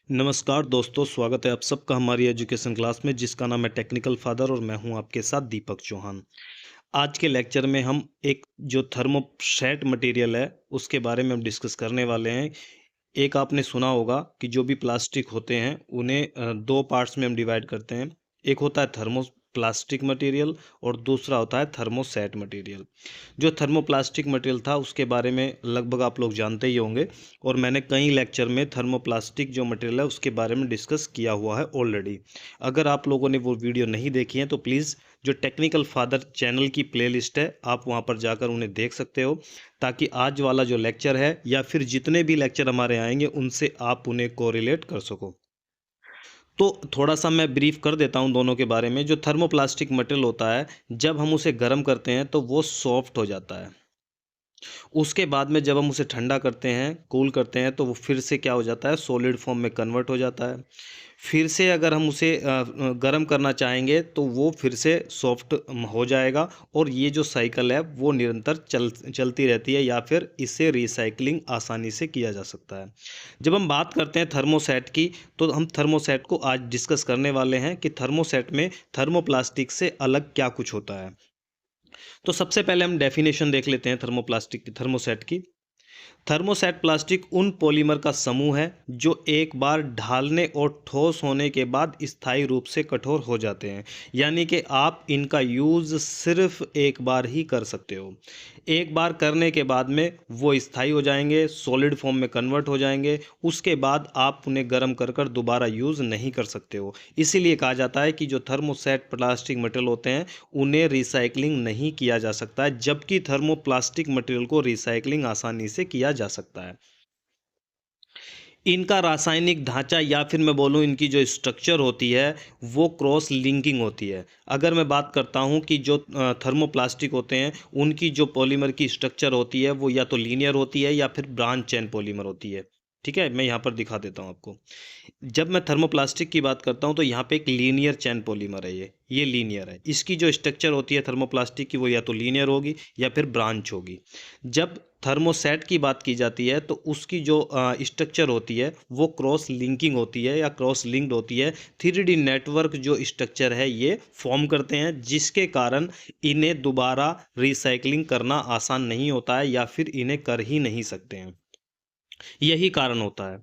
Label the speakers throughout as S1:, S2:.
S1: नमस्कार दोस्तों, स्वागत है आप सबका हमारी एजुकेशन क्लास में जिसका नाम है टेक्निकल फादर और मैं हूं आपके साथ दीपक चौहान। आज के लेक्चर में हम एक जो थर्मोसेट मटेरियल है उसके बारे में हम डिस्कस करने वाले हैं। एक आपने सुना होगा कि जो भी प्लास्टिक होते हैं उन्हें दो पार्ट्स में हम डिवाइड करते हैं। एक होता है थर्मोप्लास्टिक मटेरियल और दूसरा होता है थर्मोसेट मटेरियल। जो थर्मोप्लास्टिक मटेरियल था उसके बारे में लगभग आप लोग जानते ही होंगे और मैंने कई लेक्चर में थर्मोप्लास्टिक जो मटेरियल है उसके बारे में डिस्कस किया हुआ है ऑलरेडी। अगर आप लोगों ने वो वीडियो नहीं देखी है तो प्लीज़ जो टेक्निकल फादर चैनल की प्लेलिस्ट है आप वहाँ पर जाकर उन्हें देख सकते हो, ताकि आज वाला जो लेक्चर है या फिर जितने भी लेक्चर हमारे आएंगे उनसे आप उन्हें कोरिलेट कर सको। तो थोड़ा-सा मैं ब्रीफ कर देता हूँ दोनों के बारे में। जो थर्मोप्लास्टिक मटेरियल होता है, जब हम उसे गर्म करते हैं तो वो सॉफ्ट हो जाता है। उसके बाद में जब हम उसे ठंडा करते हैं, कूल करते हैं तो वो फिर से क्या हो जाता है, सॉलिड फॉर्म में कन्वर्ट हो जाता है। फिर से अगर हम उसे गर्म करना चाहेंगे तो वो फिर से सॉफ्ट हो जाएगा और ये जो साइकिल है वो निरंतर चलती रहती है या फिर इससे रिसाइक्लिंग आसानी से किया जा सकता है। जब हम बात करते हैं थर्मोसेट की, तो हम थर्मोसेट को आज डिस्कस करने वाले हैं कि थर्मोसेट में थर्मोप्लास्टिक से अलग क्या कुछ होता है। तो सबसे पहले हम डेफिनेशन देख लेते हैं थर्मोप्लास्टिक की, थर्मोसेट की। थर्मोसेट प्लास्टिक उन पॉलीमर का समूह है जो एक बार ढालने और ठोस होने के बाद स्थायी रूप से कठोर हो जाते हैं। यानी कि आप इनका यूज़ सिर्फ एक बार ही कर सकते हो। एक बार करने के बाद में वो स्थायी हो जाएंगे, सॉलिड फॉर्म में कन्वर्ट हो जाएंगे। उसके बाद आप उन्हें गर्म कर कर दोबारा यूज़ नहीं कर सकते हो। इसीलिए कहा जाता है कि जो थर्मोसेट प्लास्टिक मटेरियल होते हैं उन्हें रिसाइकलिंग नहीं किया जा सकता है, जबकि थर्मोप्लास्टिक मटेरियल को रिसाइकलिंग आसानी से किया जा सकता है। इनका रासायनिक ढांचा या फिर मैं बोलूँ इनकी जो स्ट्रक्चर होती है वो क्रॉस लिंकिंग होती है। अगर मैं बात करता हूँ कि जो थर्मोप्लास्टिक होते हैं उनकी जो पॉलीमर की स्ट्रक्चर होती है वो या तो लीनियर होती है या फिर ब्रांच चेन पॉलीमर होती है। ठीक है, मैं यहाँ पर दिखा देता हूँ आपको। जब मैं थर्मोप्लास्टिक की बात करता हूँ तो यहाँ पे एक लीनियर चैन पॉलीमर है, ये लीनियर है। इसकी जो स्ट्रक्चर होती है थर्मोप्लास्टिक की वो या तो लीनियर होगी या फिर ब्रांच होगी। जब थर्मोसेट की बात की जाती है तो उसकी जो स्ट्रक्चर होती है वो क्रॉस लिंकिंग होती है या क्रॉस लिंक्ड होती है। 3D नेटवर्क जो स्ट्रक्चर है ये फॉर्म करते हैं, जिसके कारण इन्हें दोबारा रिसाइकलिंग करना आसान नहीं होता है या फिर इन्हें कर ही नहीं सकते हैं। यही कारण होता है।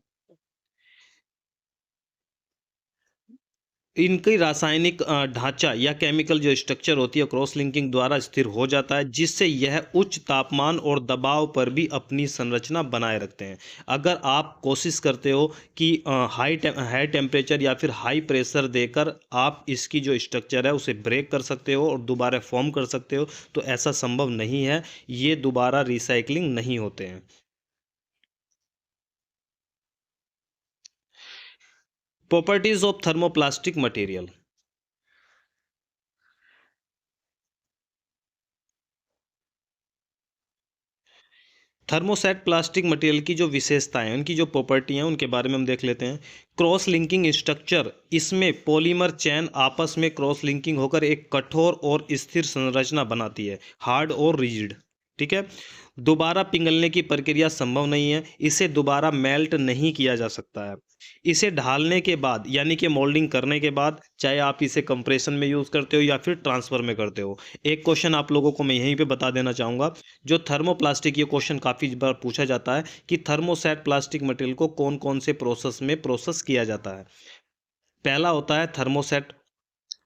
S1: इनकी रासायनिक ढांचा या केमिकल जो स्ट्रक्चर होती है क्रॉस लिंकिंग द्वारा स्थिर हो जाता है, जिससे यह उच्च तापमान और दबाव पर भी अपनी संरचना बनाए रखते हैं। अगर आप कोशिश करते हो कि हाई टेम्परेचर या फिर हाई प्रेशर देकर आप इसकी जो स्ट्रक्चर है उसे ब्रेक कर सकते हो और दोबारा फॉर्म कर सकते हो, तो ऐसा संभव नहीं है। ये दोबारा रिसाइकलिंग नहीं होते हैं। Properties of thermoplastic material. Thermoset plastic material की जो विशेषताएं हैं, उनकी जो प्रॉपर्टी हैं उनके बारे में हम देख लेते हैं। क्रॉस लिंकिंग स्ट्रक्चर, इसमें पॉलीमर चैन आपस में क्रॉस लिंकिंग होकर एक कठोर और स्थिर संरचना बनाती है, हार्ड और रिजिड। ठीक है। दोबारा पिघलने की प्रक्रिया संभव नहीं है, इसे दोबारा मेल्ट नहीं किया जा सकता है। इसे ढालने के बाद यानी कि मोल्डिंग करने के बाद, चाहे आप इसे कंप्रेशन में यूज़ करते हो या फिर ट्रांसफ़र में करते हो। एक क्वेश्चन आप लोगों को मैं यहीं पे बता देना चाहूँगा। जो थर्मोप्लास्टिक, ये क्वेश्चन काफ़ी बार पूछा जाता है कि थर्मोसेट प्लास्टिक मटेरियल को कौन-कौन से प्रोसेस में प्रोसेस किया जाता है। पहला होता है थर्मोसेट,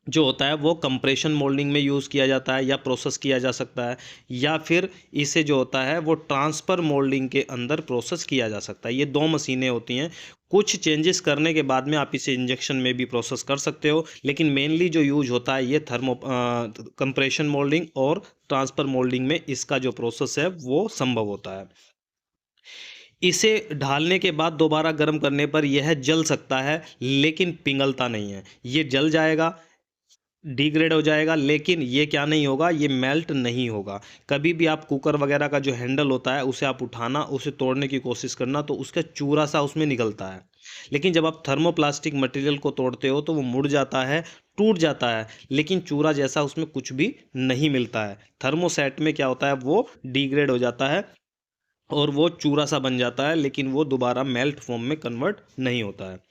S1: जो होता है वो कंप्रेशन मोल्डिंग में यूज़ किया जाता है या प्रोसेस किया जा सकता है, या फिर इसे जो होता है वो ट्रांसफ़र मोल्डिंग के अंदर प्रोसेस किया जा सकता है। ये दो मशीनें होती हैं। कुछ चेंजेस करने के बाद में आप इसे इंजेक्शन में भी प्रोसेस कर सकते हो, लेकिन मेनली जो यूज होता है ये कंप्रेशन मोल्डिंग और ट्रांसफ़र मोल्डिंग में इसका जो प्रोसेस है वो संभव होता है। इसे ढालने के बाद दोबारा गर्म करने पर यह जल सकता है, लेकिन पिघलता नहीं है। ये जल जाएगा, डिग्रेड हो जाएगा, लेकिन ये क्या नहीं होगा, ये मेल्ट नहीं होगा। कभी भी आप कुकर वगैरह का जो हैंडल होता है उसे आप उठाना, उसे तोड़ने की कोशिश करना तो उसका चूरा सा उसमें निकलता है। लेकिन जब आप थर्मोप्लास्टिक मटेरियल को तोड़ते हो तो वो मुड़ जाता है, टूट जाता है, लेकिन चूरा जैसा उसमें कुछ भी नहीं मिलता है। थर्मोसेट में क्या होता है, वो डिग्रेड हो जाता है, और वो चूरा सा बन जाता है, लेकिन वो दोबारा मेल्ट फॉर्म में कन्वर्ट नहीं होता है।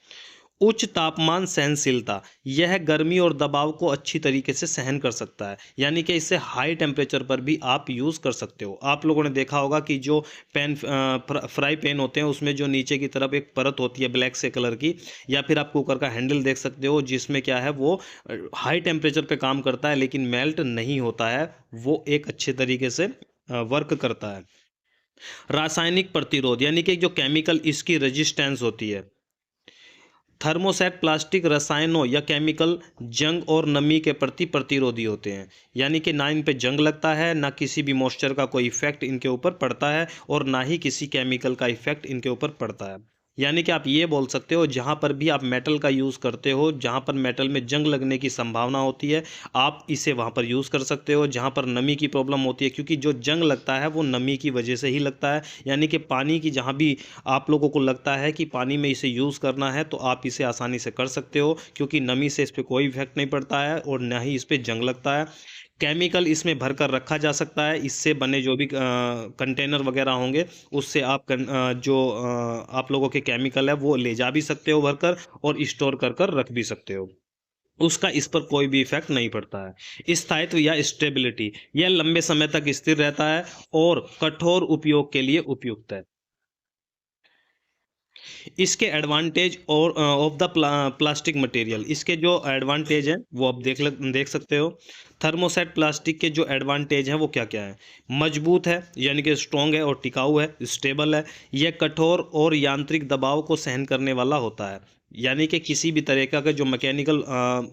S1: उच्च तापमान सहनशीलता, यह गर्मी और दबाव को अच्छी तरीके से सहन कर सकता है, यानी कि इसे हाई टेम्परेचर पर भी आप यूज़ कर सकते हो। आप लोगों ने देखा होगा कि जो फ्राई पैन होते हैं उसमें जो नीचे की तरफ एक परत होती है ब्लैक से कलर की, या फिर आप कुकर का हैंडल देख सकते हो जिसमें क्या है वो हाई टेम्परेचर पे काम करता है लेकिन मेल्ट नहीं होता है, वो एक अच्छे तरीके से वर्क करता है। रासायनिक प्रतिरोध, यानी कि जो केमिकल इसकी रेजिस्टेंस होती है। थर्मोसेट प्लास्टिक रसायनों या केमिकल जंग और नमी के प्रति प्रतिरोधी होते हैं, यानी कि ना इन पे जंग लगता है, ना किसी भी मॉइस्चर का कोई इफेक्ट इनके ऊपर पड़ता है, और ना ही किसी केमिकल का इफेक्ट इनके ऊपर पड़ता है। यानी कि आप ये बोल सकते हो जहाँ पर भी आप मेटल का यूज़ करते हो, जहाँ पर मेटल में जंग लगने की संभावना होती है, आप इसे वहाँ पर यूज़ कर सकते हो। जहाँ पर नमी की प्रॉब्लम होती है, क्योंकि जो जंग लगता है वो नमी की वजह से ही लगता है, यानी कि पानी की जहाँ भी आप लोगों को लगता है कि पानी में इसे यूज़ करना है तो आप इसे आसानी से कर सकते हो, क्योंकि नमी से इस पर कोई इफेक्ट नहीं पड़ता है और ना ही इस पर जंग लगता है। केमिकल इसमें भरकर रखा जा सकता है, इससे बने जो भी कंटेनर वगैरह होंगे उससे आप आप लोगों के केमिकल है वो ले जा भी सकते हो भरकर, और स्टोर कर कर रख भी सकते हो। उसका इस पर कोई भी इफेक्ट नहीं पड़ता है। स्थायित्व या स्टेबिलिटी, यह लंबे समय तक स्थिर रहता है और कठोर उपयोग के लिए उपयुक्त है। इसके एडवांटेज और ऑफ द प्लास्टिक मटेरियल, इसके जो एडवांटेज हैं वो आप देख सकते हो। थर्मोसेट प्लास्टिक के जो एडवांटेज हैं वो क्या क्या है। मजबूत है, यानी कि स्ट्रॉन्ग है और टिकाऊ है, स्टेबल है। यह कठोर और यांत्रिक दबाव को सहन करने वाला होता है, यानी कि किसी भी तरह का जो मैकेनिकल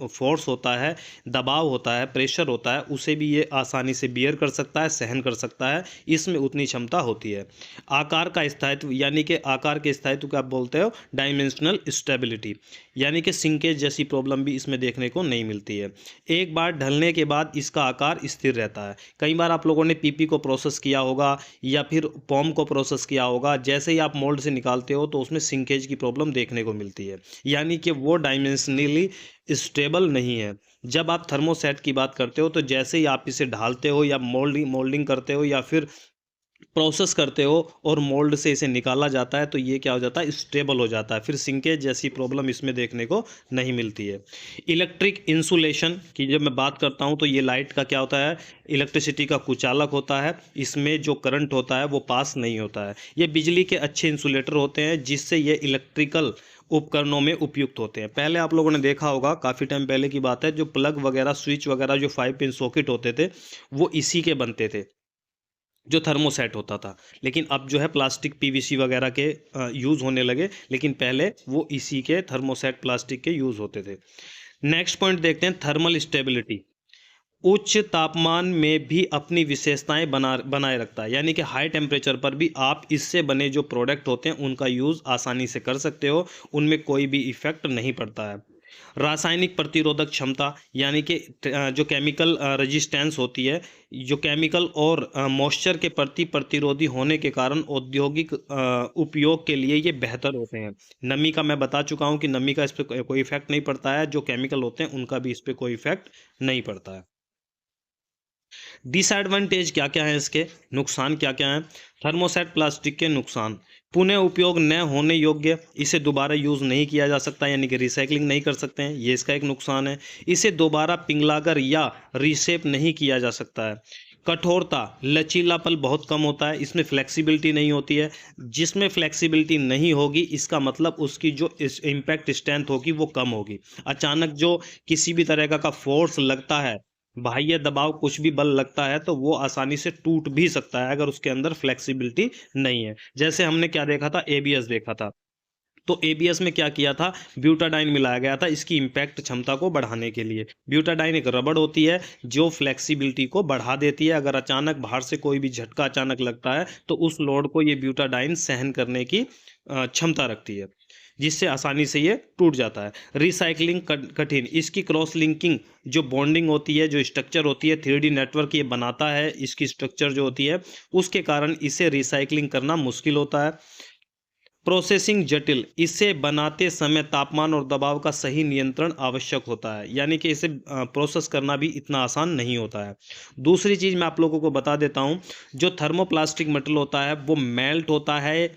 S1: फोर्स होता है, दबाव होता है, प्रेशर होता है, उसे भी ये आसानी से बियर कर सकता है, सहन कर सकता है, इसमें उतनी क्षमता होती है। आकार का स्थायित्व, यानी कि आकार के स्थायित्व को आप बोलते हो डायमेंशनल स्टेबिलिटी, यानी कि सिंकेज जैसी प्रॉब्लम भी इसमें देखने को नहीं मिलती है। एक बार ढलने के बाद इसका आकार स्थिर रहता है। कई बार आप लोगों ने पीपी को प्रोसेस किया होगा या फिर पॉम को प्रोसेस किया होगा, जैसे ही आप मोल्ड से निकालते हो तो उसमें सिंकेज की प्रॉब्लम देखने को मिलती है, यानी कि वो डायमेंशनली स्टेबल नहीं है। जब आप थर्मोसेट की बात करते हो तो जैसे ही आप इसे ढालते हो या मोल्डिंग करते हो या फिर प्रोसेस करते हो और मोल्ड से इसे निकाला जाता है तो ये क्या हो जाता है, स्टेबल हो जाता है, फिर सिंकेज जैसी प्रॉब्लम इसमें देखने को नहीं मिलती है। इलेक्ट्रिक इंसुलेशन की जब मैं बात करता हूँ तो ये लाइट का क्या होता है, इलेक्ट्रिसिटी का कुचालक होता है, इसमें जो करंट होता है वो पास नहीं होता है। ये बिजली के अच्छे इंसुलेटर होते हैं जिससे ये इलेक्ट्रिकल उपकरणों में उपयुक्त होते हैं। पहले आप लोगों ने देखा होगा, काफ़ी टाइम पहले की बात है, जो प्लग वगैरह स्विच वगैरह जो 5 पिन सॉकेट होते थे वो इसी के बनते थे, जो थर्मोसेट होता था। लेकिन अब जो है प्लास्टिक पीवीसी वगैरह के यूज़ होने लगे, लेकिन पहले वो इसी के थर्मोसेट प्लास्टिक के यूज़ होते थे। नेक्स्ट पॉइंट देखते हैं, थर्मल स्टेबिलिटी। उच्च तापमान में भी अपनी विशेषताएं बनाए रखता है, यानी कि हाई टेम्परेचर पर भी आप इससे बने जो प्रोडक्ट होते हैं उनका यूज़ आसानी से कर सकते हो, उनमें कोई भी इफेक्ट नहीं पड़ता है। रासायनिक प्रतिरोधक क्षमता, यानी कि जो केमिकल रेजिस्टेंस होती है, जो केमिकल और मॉइस्चर के प्रति प्रतिरोधी होने के कारण औद्योगिक उपयोग के लिए ये बेहतर होते हैं। नमी का मैं बता चुका हूँ कि नमी का इस पर कोई इफेक्ट नहीं पड़ता है, जो केमिकल होते हैं उनका भी इस पर कोई इफेक्ट नहीं पड़ता है। डिसएडवांटेज क्या क्या है, इसके नुकसान क्या क्या हैं। थर्मोसेट प्लास्टिक के नुकसान, पुनः उपयोग न होने योग्य, इसे दोबारा यूज़ नहीं किया जा सकता, यानी कि रिसाइकलिंग नहीं कर सकते हैं, ये इसका एक नुकसान है। इसे दोबारा पिघलाकर या रीशेप नहीं किया जा सकता है। कठोरता, लचीलापन बहुत कम होता है, इसमें फ्लेक्सिबिलिटी नहीं होती है। जिसमें फ्लेक्सिबिलिटी नहीं होगी इसका मतलब उसकी जो इम्पैक्ट स्ट्रेंथ होगी वो कम होगी। अचानक जो किसी भी तरह का फोर्स लगता है, बाह्य दबाव कुछ भी बल लगता है तो वो आसानी से टूट भी सकता है अगर उसके अंदर फ्लेक्सिबिलिटी नहीं है। जैसे हमने क्या देखा था, एबीएस देखा था, तो एबीएस में क्या किया था, ब्यूटाडाइन मिलाया गया था इसकी इम्पैक्ट क्षमता को बढ़ाने के लिए। ब्यूटाडाइन एक रबड़ होती है जो फ्लेक्सिबिलिटी को बढ़ा देती है, अगर अचानक बाहर से कोई भी झटका अचानक लगता है तो उस लोड को ये ब्यूटाडाइन सहन करने की क्षमता रखती है, जिससे आसानी से ये टूट जाता है। रिसाइकलिंग कठिन, इसकी क्रॉस लिंकिंग जो बॉन्डिंग होती है, जो स्ट्रक्चर होती है, 3D नेटवर्क ये बनाता है, इसकी स्ट्रक्चर जो होती है उसके कारण इसे रिसाइकलिंग करना मुश्किल होता है। प्रोसेसिंग जटिल, इसे बनाते समय तापमान और दबाव का सही नियंत्रण आवश्यक होता है, यानी कि इसे प्रोसेस करना भी इतना आसान नहीं होता है। दूसरी चीज़ मैं आप लोगों को बता देता हूँ, जो थर्मोप्लास्टिक मटेरियल होता है वो मेल्ट होता है,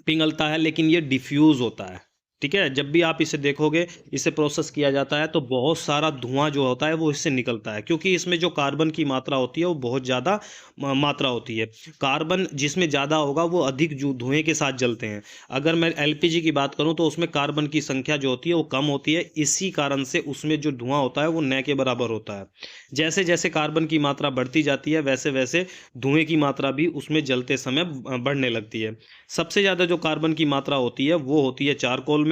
S1: पिघलता है, लेकिन ये डिफ्यूज़ होता है। ठीक है? जब भी आप इसे देखोगे, इसे प्रोसेस किया जाता है तो बहुत सारा धुआँ जो होता है वो इससे निकलता है, क्योंकि इसमें जो कार्बन की मात्रा होती है वो बहुत ज़्यादा मात्रा होती है। कार्बन जिसमें ज़्यादा होगा वो अधिक जो धुएँ के साथ जलते हैं। अगर मैं एलपीजी की बात करूँ तो उसमें कार्बन की संख्या जो होती है वो कम होती है, इसी कारण से उसमें जो धुआँ होता है वो न के बराबर होता है। जैसे-जैसे कार्बन की मात्रा बढ़ती जाती है, वैसे-वैसे धुएँ की मात्रा भी उसमें जलते समय बढ़ने लगती है। सबसे ज़्यादा जो कार्बन की मात्रा होती है वो होती है चारकोल में।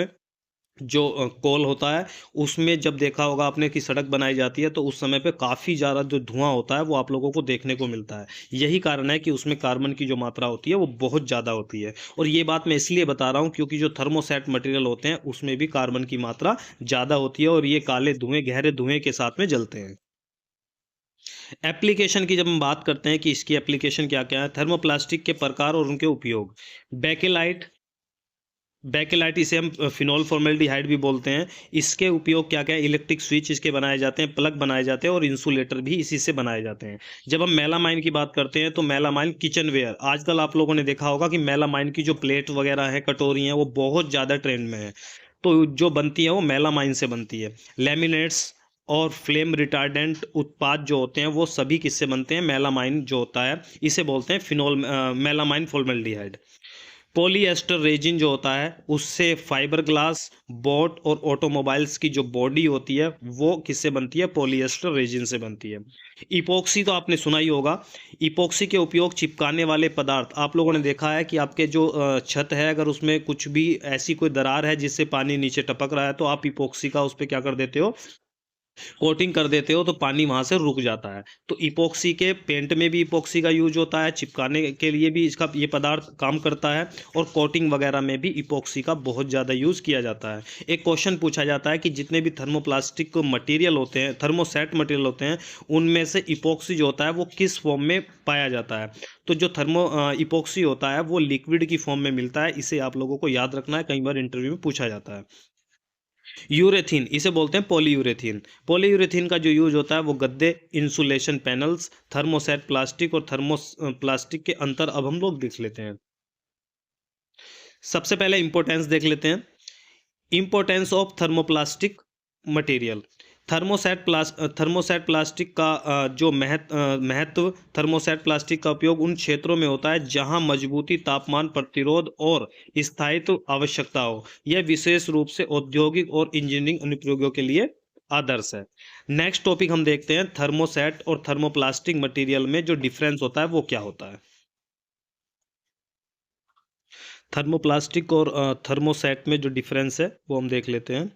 S1: जो कोल होता है, उसमें जब देखा होगा आपने कि सड़क बनाई जाती है तो उस समय पे काफ़ी ज़्यादा जो धुआँ होता है वो आप लोगों को देखने को मिलता है। यही कारण है कि उसमें कार्बन की जो मात्रा होती है वो बहुत ज़्यादा होती है, और ये बात मैं इसलिए बता रहा हूँ क्योंकि जो थर्मोसेट मटेरियल होते हैं उसमें भी कार्बन की मात्रा ज़्यादा होती है, और ये काले धुएँ, गहरे धुएँ के साथ में जलते हैं। एप्लीकेशन की जब हम बात करते हैं कि इसकी एप्लीकेशन क्या-क्या है, थर्मोप्लास्टिक के प्रकार और उनके उपयोग। बेकेलाइट, बेकेलाइट इसे हम फिनोल फॉर्मेल्डिहाइड भी बोलते हैं। इसके उपयोग क्या-क्या है, इलेक्ट्रिक स्विच इसके बनाए जाते हैं, प्लग बनाए जाते हैं और इंसुलेटर भी इसी से बनाए जाते हैं। जब हम मेलामाइन की बात करते हैं तो मेलामाइन किचनवेयर, आजकल आप लोगों ने देखा होगा कि मेलामाइन की जो प्लेट वगैरह हैं, कटोरी हैं, वो बहुत ज़्यादा ट्रेंड में है। तो जो बनती है वो मेलामाइन से बनती है। लैमिनेट्स और फ्लेम रिटार्डेंट उत्पाद जो होते हैं वो सभी किससे बनते हैं, मेलामाइन जो होता है इसे बोलते हैं मेलामाइन फॉर्मेल्डिहाइड। पॉलीएस्टर रेजिन जो होता है उससे फाइबर ग्लास, बोट और ऑटोमोबाइल्स की जो बॉडी होती है वो किससे बनती है, पॉलीएस्टर रेजिन से बनती है। इपॉक्सी तो आपने सुना ही होगा। इपॉक्सी के उपयोग चिपकाने वाले पदार्थ, आप लोगों ने देखा है कि आपके जो छत है, अगर उसमें कुछ भी ऐसी कोई दरार है जिससे पानी नीचे टपक रहा है तो आप इपॉक्सी का उस पे क्या कर देते हो, कोटिंग कर देते हो, तो पानी वहाँ से रुक जाता है। तो इपॉक्सी के पेंट में भी इपॉक्सी का यूज होता है, चिपकाने के लिए भी इसका ये पदार्थ काम करता है, और कोटिंग वगैरह में भी इपॉक्सी का बहुत ज़्यादा यूज़ किया जाता है। एक क्वेश्चन पूछा जाता है कि जितने भी थर्मोप्लास्टिक मटेरियल होते हैं, थर्मोसेट मटेरियल होते हैं, उनमें से इपॉक्सी जो होता है वो किस फॉर्म में पाया जाता है। तो जो इपॉक्सी होता है वो लिक्विड की फॉर्म में मिलता है, इसे आप लोगों को याद रखना है, कई बार इंटरव्यू में पूछा जाता है। यूरेथीन, इसे बोलते हैं पॉलीयूरेथीन। पॉलीयूरेथीन का जो यूज होता है वो गद्दे, इंसुलेशन पैनल्स, थर्मोसेट प्लास्टिक और प्लास्टिक के अंतर अब हम लोग देख लेते हैं। सबसे पहले इंपॉर्टेंस देख लेते हैं। Importance of thermoplastic material. Thermoset plastic का जो महत्व, थर्मोसेट प्लास्टिक का उपयोग उन क्षेत्रों में होता है जहां मजबूती, तापमान प्रतिरोध और स्थायित्व आवश्यकता हो। यह विशेष रूप से औद्योगिक और इंजीनियरिंग अनुप्रयोगों के लिए आदर्श है। नेक्स्ट टॉपिक हम देखते हैं, थर्मोसेट और थर्मोप्लास्टिक मटेरियल में जो डिफरेंस होता है वो क्या होता है। थर्मोप्लास्टिक और थर्मोसेट में जो डिफरेंस है वो हम देख लेते हैं।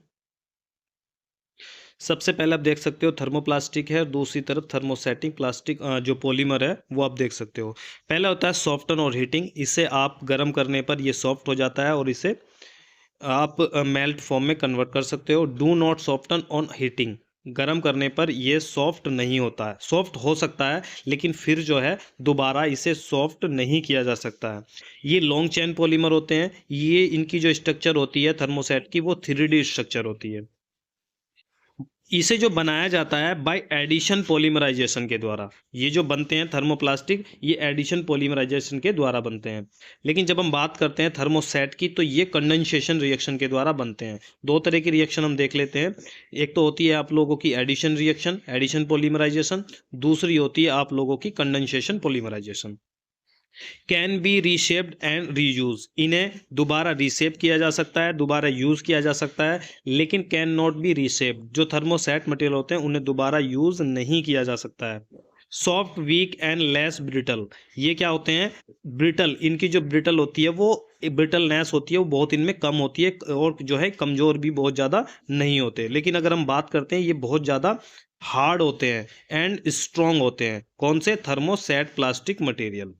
S1: सबसे पहले आप देख सकते हो थर्मोप्लास्टिक है, और दूसरी तरफ थर्मोसेटिक प्लास्टिक जो पॉलीमर है वो आप देख सकते हो। पहला होता है सॉफ्टन और हीटिंग, इसे आप गर्म करने पर ये सॉफ्ट हो जाता है और इसे आप मेल्ट फॉर्म में कन्वर्ट कर सकते हो। Do not soften on heating, गर्म करने पर ये सॉफ्ट नहीं होता है, सॉफ्ट हो सकता है लेकिन फिर जो है दोबारा इसे सॉफ्ट नहीं किया जा सकता है। ये लॉन्ग चेन पॉलीमर होते हैं, ये इनकी जो स्ट्रक्चर होती है थर्मोसेट की वो 3D स्ट्रक्चर होती है। इसे जो बनाया जाता है बाय एडिशन पॉलीमराइजेशन के द्वारा, ये जो बनते हैं थर्मोप्लास्टिक ये एडिशन पॉलीमराइजेशन के द्वारा बनते हैं। लेकिन जब हम बात करते हैं थर्मोसेट की तो ये कंडेंसेशन रिएक्शन के द्वारा बनते हैं। दो तरह की रिएक्शन हम देख लेते हैं। एक तो होती है आप लोगों की एडिशन रिएक्शन, एडिशन पॉलीमराइजेशन, दूसरी होती है आप लोगों की condensation polymerisation. Can be reshaped and reuse, इन्हें दोबारा रीशेप किया जा सकता है, दोबारा यूज किया जा सकता है, लेकिन कैन नॉट बी रीशेप्ड, जो थर्मोसेट मटेरियल होते हैं उन्हें दोबारा यूज नहीं किया जा सकता है। Soft, weak and less brittle, ये क्या होते हैं, ब्रिटल, इनकी जो ब्रिटल होती है वो ब्रिटलनेस होती है वो बहुत इनमें कम होती है, और जो है कमजोर भी बहुत ज़्यादा नहीं होते। लेकिन अगर हम बात करते हैं ये बहुत ज़्यादा हार्ड होते हैं एंड स्ट्रॉन्ग होते हैं। कौन से, thermoset plastic material.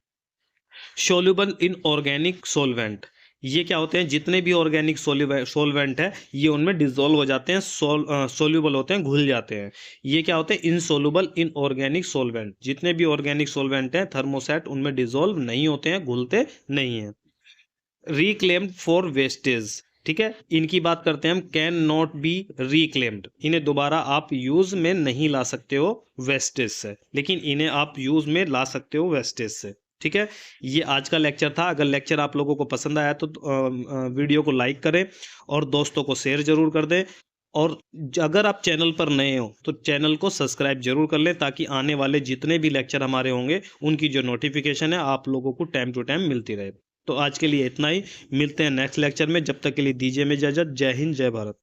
S1: Soluble in organic solvent, ये क्या होते हैं, जितने भी ऑर्गेनिक सोलवेंट है ये उनमें डिजोल्व हो जाते हैं, सोल्यूबल होते हैं, घुल जाते हैं। ये क्या होते हैं, इनसोल्यूबल इन ऑर्गेनिक सोलवेंट, जितने भी ऑर्गेनिक सोलवेंट हैं थर्मोसेट उनमें डिजोल्व नहीं होते हैं, घुलते नहीं हैं। रिक्लेम्ड फॉर वेस्टेज, ठीक है। इनकी बात करते हैं हम, कैन नॉट बी रिक्लेम्ड, इन्हें दोबारा आप यूज में नहीं ला सकते हो वेस्टेज से, लेकिन इन्हें आप यूज में ला सकते हो वेस्टेज से, ठीक है। ये आज का लेक्चर था। अगर लेक्चर आप लोगों को पसंद आया तो वीडियो को लाइक करें और दोस्तों को शेयर जरूर कर दें। और अगर आप चैनल पर नए हो तो चैनल को सब्सक्राइब जरूर कर लें, ताकि आने वाले जितने भी लेक्चर हमारे होंगे उनकी जो नोटिफिकेशन है आप लोगों को टाइम टू टाइम मिलती रहे। तो आज के लिए इतना ही, मिलते हैं नेक्स्ट लेक्चर में। जब तक के लिए दीजिए में इजाजत। जय हिंद, जय भारत।